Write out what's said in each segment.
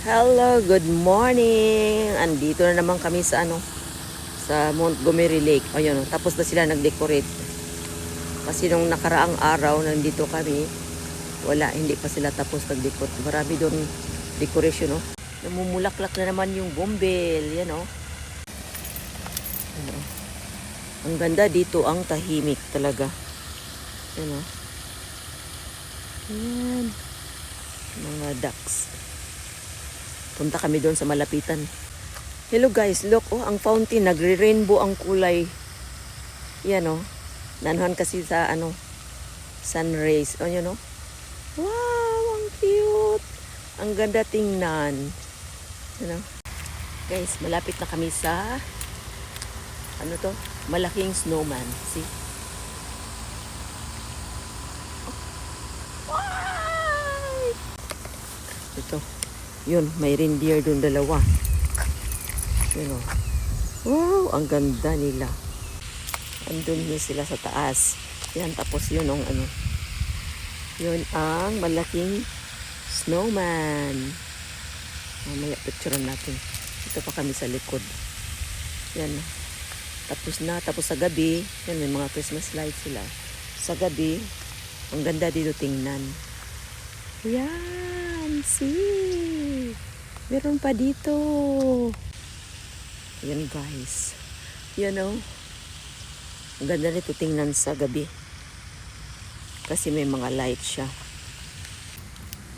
Hello, good morning. Andito na naman kami sa sa Montgomery Lake. Ayun, tapos na sila nag-decorate. Kasi nung nakaraang araw nandito kami, hindi pa sila tapos nag-decorate. Marami doon decoration, no. Namumulaklak na naman yung bumbil, yan, oh. Ano. Ang ganda dito, ang tahimik talaga. Yan, oh. Yan. Mga ducks. Punta kami doon sa malapitan. Hello guys, look, oh, ang fountain, nagre-rainbow ang kulay. Yan, oh. Nanuhan kasi sa sun rays. Oh, yun, oh. Wow, ang cute. Ang ganda tingnan. Yan, oh. Guys, malapit na kami sa malaking snowman. See? Wow! Ito. Yun, may reindeer doon dalawa. Yun, oh. Wow, ang ganda nila. Andun yun sila sa taas. Yan, tapos yun ang yun ang malaking snowman. Mamaya picturean natin. Ito pa kami sa likod. Yan. Tapos sa gabi, yan, may mga Christmas lights sila. Sa gabi, ang ganda dito tingnan. Yan, see? Meron pa dito. Yan guys. Yan, oh. Ang ganda nito tingnan sa gabi. Kasi may mga lights siya.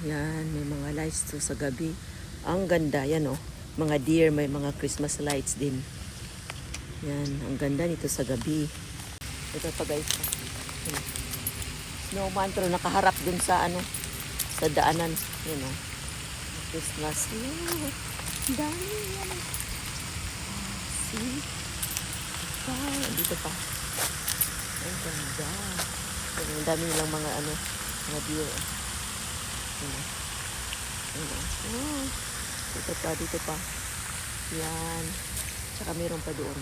Yan, may mga lights to sa gabi. Ang ganda, yan, oh. Mga deer, may mga Christmas lights din. Yan, ang ganda nito sa gabi. Ito pa guys. Snowman, pero nakaharap dun sa sa daanan. Yan, oh. Christmas. Wow, dami yan. See? Wow, dito pa. Ang ganda. Ang dami nilang mga mga deer. Oh, dito pa. Yan. Tsaka meron pa doon.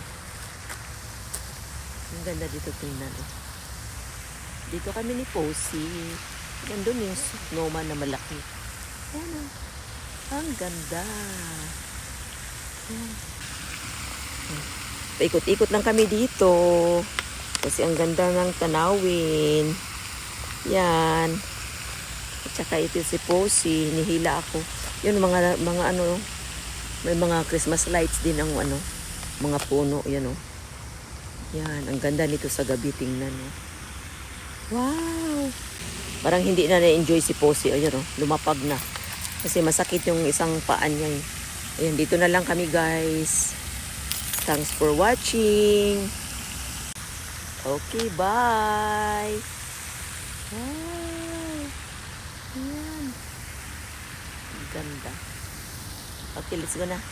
Ang ganda dito tingnan. Dito kami ni Posey. Nandun yung snowman na malaki. Ano? Ang ganda. Paikot-ikot lang kami dito. Kasi ang ganda ng tanawin. Yan. At saka ito si Posey. Nihila ako. Yun, mga may mga Christmas lights din ang mga puno. Yan, oh. Yan. Ang ganda nito sa gabi. Tingnan, oh. Wow. Parang hindi na na-enjoy si Posey. Ayan, oh. Lumapag na. Kasi masakit yung isang paan niya. Ayan, dito na lang kami guys. Thanks for watching. Okay, bye. Wow. Ayan. Ganda. Okay, let's go na.